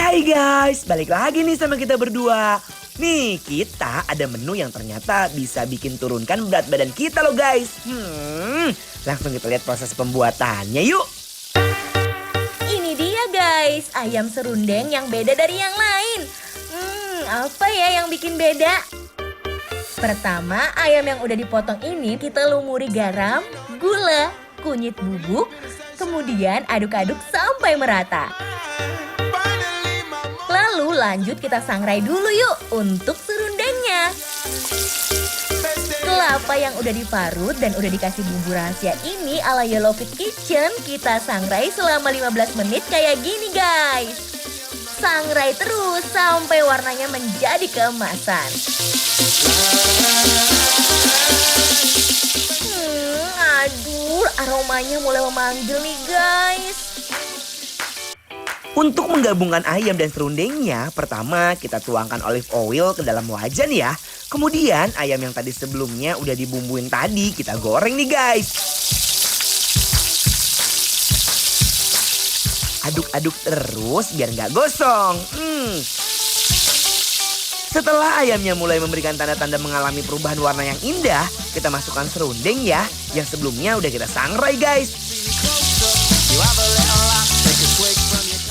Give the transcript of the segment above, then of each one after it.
Hai guys, balik lagi nih sama kita berdua. Nih, kita ada menu yang ternyata bisa bikin turunkan berat badan kita loh guys. Langsung kita lihat proses pembuatannya yuk. Ini dia guys, ayam serundeng yang beda dari yang lain. Apa ya yang bikin beda? Pertama, ayam yang udah dipotong ini kita lumuri garam, gula, kunyit bubuk, kemudian aduk-aduk sampai merata. Lalu lanjut kita sangrai dulu yuk untuk serundengnya. Kelapa yang udah diparut dan udah dikasih bumbu rahasia ini ala Yellow Fit Kitchen kita sangrai selama 15 menit kayak gini guys. Sangrai terus sampai warnanya menjadi keemasan. Aduh, aromanya mulai memanggil nih guys. Untuk menggabungkan ayam dan serundengnya, pertama kita tuangkan olive oil ke dalam wajan ya. Kemudian ayam yang tadi sebelumnya udah dibumbuin tadi kita goreng nih guys. Aduk-aduk terus biar nggak gosong. Setelah ayamnya mulai memberikan tanda-tanda mengalami perubahan warna yang indah, kita masukkan serundeng ya, yang sebelumnya udah kita sangrai guys.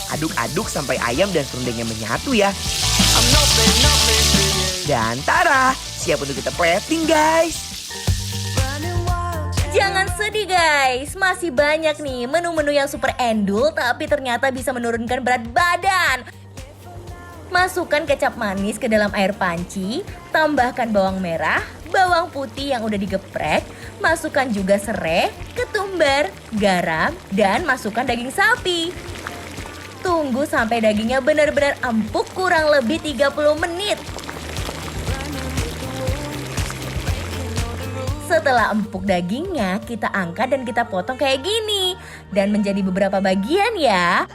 Aduk-aduk sampai ayam dan serundengnya menyatu ya. Dan tara, siap untuk kita plating guys. Jangan sedih guys, masih banyak nih menu-menu yang super endul tapi ternyata bisa menurunkan berat badan. Masukkan kecap manis ke dalam air panci, tambahkan bawang merah, bawang putih yang udah digeprek, masukkan juga serai, ketumbar, garam, dan masukkan daging sapi. Tunggu sampai dagingnya benar-benar empuk kurang lebih 30 menit. Setelah empuk dagingnya, kita angkat dan kita potong kayak gini. Dan menjadi beberapa bagian ya.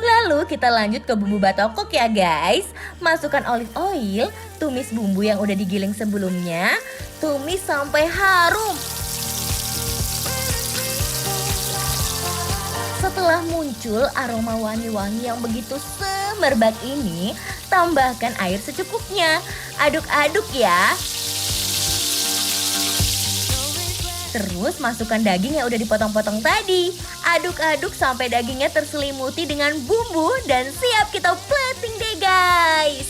Lalu kita lanjut ke bumbu batokok ya guys. Masukkan olive oil, tumis bumbu yang udah digiling sebelumnya. Tumis sampai harum. Setelah muncul aroma wangi-wangi yang begitu semerbak ini, tambahkan air secukupnya. Aduk-aduk ya. Terus masukkan daging yang udah dipotong-potong tadi. Aduk-aduk sampai dagingnya terselimuti dengan bumbu dan siap kita plating deh guys.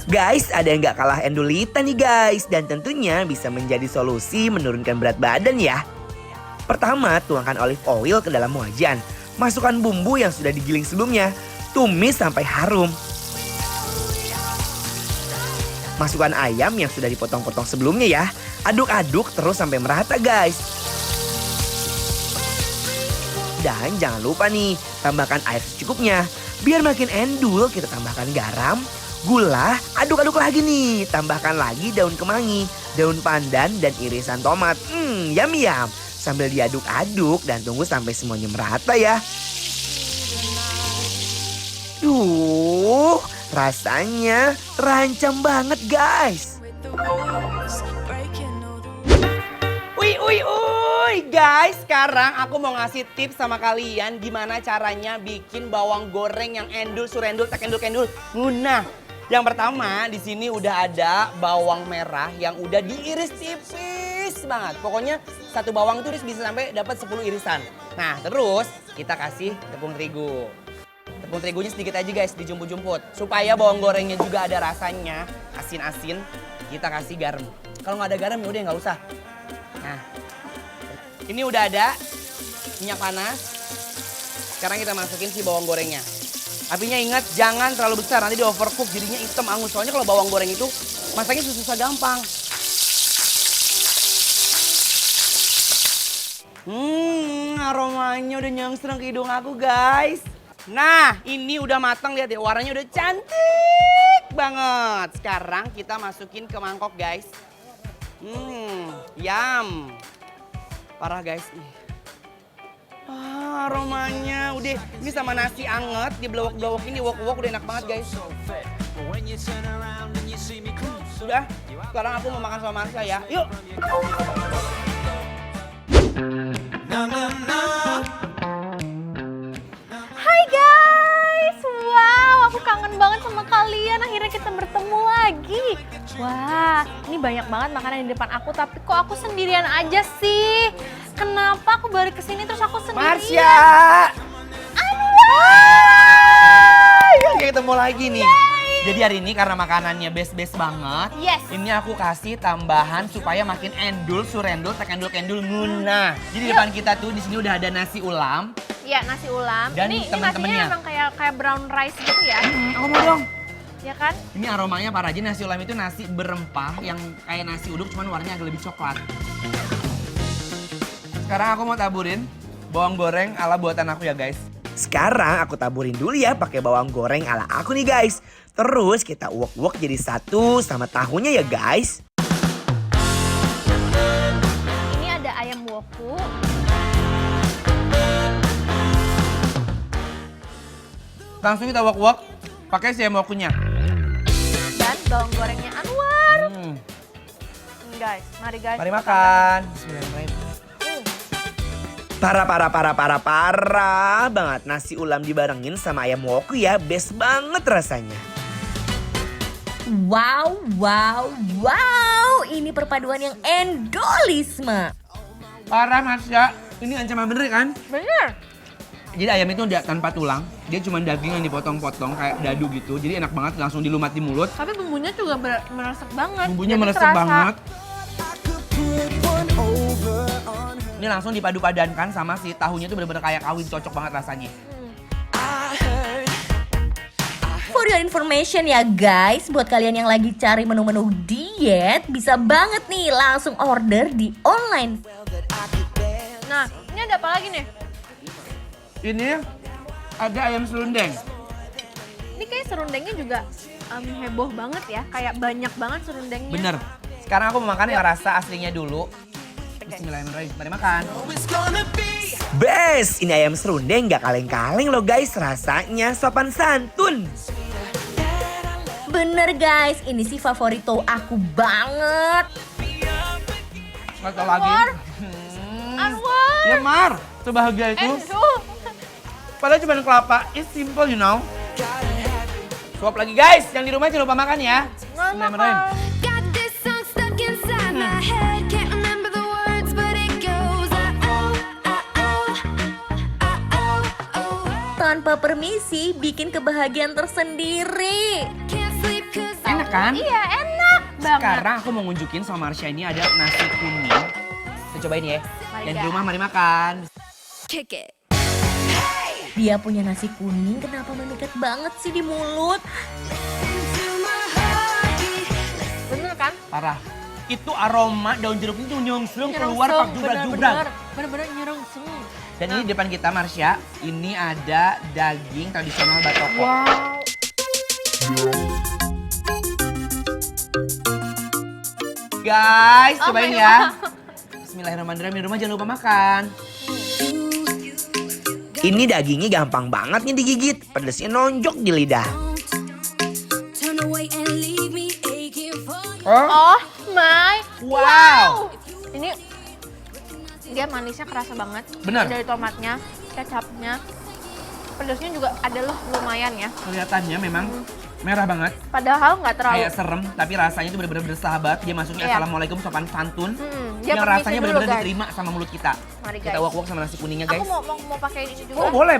Guys, ada yang gak kalah endulita nih guys. Dan tentunya bisa menjadi solusi menurunkan berat badan ya. Pertama, tuangkan olive oil ke dalam wajan. Masukkan bumbu yang sudah digiling sebelumnya. Tumis sampai harum. Masukkan ayam yang sudah dipotong-potong sebelumnya ya. Aduk-aduk terus sampai merata guys. Dan jangan lupa nih, tambahkan air secukupnya. Biar makin endul, kita tambahkan garam, gula, aduk-aduk lagi nih. Tambahkan lagi daun kemangi, daun pandan, dan irisan tomat. Yum. Sambil diaduk-aduk dan tunggu sampai semuanya merata ya. Rasanya terancam banget guys. Guys, sekarang aku mau ngasih tips sama kalian gimana caranya bikin bawang goreng yang endul, surendul, tak endul-kendul. Nah, yang pertama di sini udah ada bawang merah yang udah diiris tipis banget. Pokoknya satu bawang itu bisa sampai dapat 10 irisan. Nah, terus kita kasih tepung terigu. Tepung terigunya sedikit aja guys, dijumput-jumput. Supaya bawang gorengnya juga ada rasanya, asin-asin. Kita kasih garam. Kalau nggak ada garam ya udah nggak usah. Nah, ini udah ada minyak panas. Sekarang kita masukin si bawang gorengnya. Apinya ingat jangan terlalu besar, nanti di overcook jadinya hitam angus. Soalnya kalau bawang goreng itu masaknya susah gampang. Aromanya udah nyangsreng ke hidung aku guys. Nah, ini udah matang, lihat ya, warnanya udah cantik banget. Sekarang kita masukin ke mangkok guys. Yum. Parah guys. Aromanya udah, ini sama nasi anget, dibelowok-belowokin, diwok-wok, udah enak banget guys. Udah, sekarang aku mau makan sama Marsha ya, yuk. Hai guys, wow aku kangen banget sama kalian, akhirnya kita bertemu lagi. Wah, ini banyak banget makanan di depan aku, tapi kok aku sendirian aja sih? Kenapa aku balik ke sini terus aku sendirian? Marsha! Kita ketemu lagi nih. Jadi hari ini karena makanannya best banget. Yes. Ini aku kasih tambahan supaya makin endul, surendul, tekendul-kendul, nguna. Jadi di depan kita tuh di sini udah ada nasi ulam. Iya, nasi ulam. Dan ini teman-temannya. nasinya emang kayak brown rice gitu ya? Aku mau dong. Ya kan? Ini aromanya parah aja, nasi ulam itu nasi berempah yang kayak nasi uduk cuman warnanya agak lebih coklat. Sekarang aku mau taburin bawang goreng ala buatan aku ya guys. Sekarang aku taburin dulu ya pakai bawang goreng ala aku nih guys. Terus kita uwak-uwak jadi satu sama tahunya ya guys. Ini ada ayam woku. Langsung kita uwak-uwak pakai si ayam wokunya. Dan bawang gorengnya Anwar. Guys, mari guys. Mari makan. Bismillahirrahmanirrahim. Parah banget nasi ulam dibarengin sama ayam woku ya, best banget rasanya. Wow, ini perpaduan yang endolisme. Parah Marsha, ini ancaman bener kan? Bener. Jadi ayam itu udah tanpa tulang, dia cuma daging yang dipotong-potong kayak dadu gitu. Jadi enak banget langsung dilumat di mulut. Tapi bumbunya juga meresap banget. Bumbunya Jadi meresap terasa. banget. Ini langsung dipadu-padankan sama si tahunya itu bener-bener kayak kawin, cocok banget rasanya. For your information ya guys, buat kalian yang lagi cari menu-menu diet, bisa banget nih langsung order di online. Nah, ini ada apa lagi nih? Ini ada ayam serundeng. Ini kayak serundengnya juga heboh banget ya. Kayak banyak banget serundengnya. Bener. Sekarang aku mau makan yang rasa aslinya dulu. Bismillahirrahmanirrahim. Mari makan. Best! Ini ayam serundeng gak kaleng-kaleng loh guys. Rasanya sopan santun. Bener guys, ini sih favorito aku banget. Nggak tau lagi. Anwar. Ya Mar, sebahagia itu. Padahal cuma kelapa. It's simple you know. Suap lagi guys. Yang di rumah jangan lupa makan ya. Bismillahirrahmanirrahim. Got this song stuck inside my head. Can't remember the words, but it goes Tanpa permisi, bikin kebahagiaan tersendiri. Can't sleep 'cause Enak kan? Iya, enak banget. Sekarang aku mau ngunjukin sama Marsha ini ada nasi kuning. Kita cobain ya. Mari, Dan di guys. rumah mari makan. kick it. Dia punya nasi kuning, kenapa memikat banget sih di mulut? Into my heartbeat. Bener kan? Parah. Itu aroma daun jeruk itu nyongsrung keluar pak jubrak-jubrak. Bener-bener nyerengseng. Dan ini di depan kita Marsha, ini ada daging tradisional Batoko. Wow. Guys, Oh cobain my ya. God. Bismillahirrahmanirrahim, di rumah jangan lupa makan. Ini dagingnya gampang banget nih digigit, pedesnya nonjok di lidah. Turn away and leave me aching for you. Oh my. Wow. Ini dia manisnya kerasa banget. Bener. Dari tomatnya, kecapnya. Pedasnya juga ada loh lumayan ya. Kelihatannya memang merah banget, Padahal nggak terlalu. kayak serem, tapi rasanya itu bener-bener bersahabat. Dia masuknya Iya. assalamualaikum sopan santun. Dia Yang permisi rasanya dulu, bener-bener guys. diterima sama mulut kita. Mari, Kita guys. wok-wok sama nasi kuningnya guys. Aku mau pakai ini juga. Oh boleh.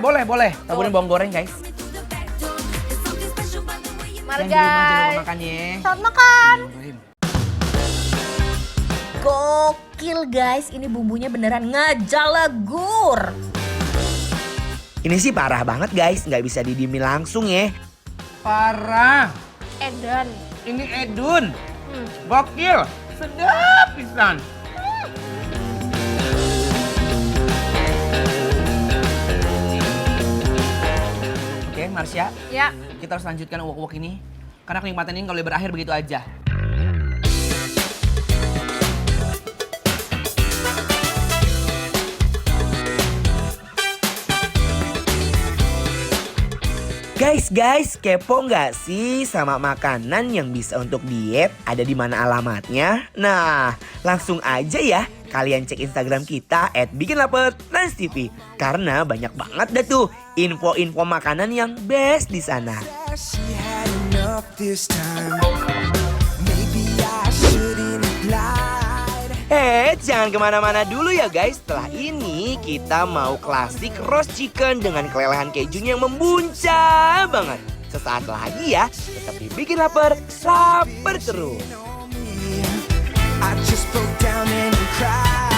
Taburin bawang goreng guys. Mari Yang di rumah jangan lupa guys. makan ya. Selamat makan. Gokil guys, ini bumbunya beneran ngejalagur. Ini sih parah banget guys, nggak bisa didiemin langsung ya. Parah. Edan. Ini edun. Gokil. Sedap pisan. Oke, Marsha, Ya. kita harus lanjutkan uwak-uwak ini. Karena kenikmatan ini kalau berakhir begitu aja. Guys, kepo nggak sih sama makanan yang bisa untuk diet? Ada di mana alamatnya? Nah, langsung aja ya kalian cek Instagram kita @bikinlaper_trans_tv karena banyak banget dah tuh info-info makanan yang best di sana. She had enough this time. Maybe I shouldn't have lied. Jangan kemana-mana dulu ya guys. Setelah ini kita mau klasik roast chicken dengan kelelehan kejunya yang membuncah banget. Sesaat lagi ya, tetap dibikin lapar terus. I just broke down and cried.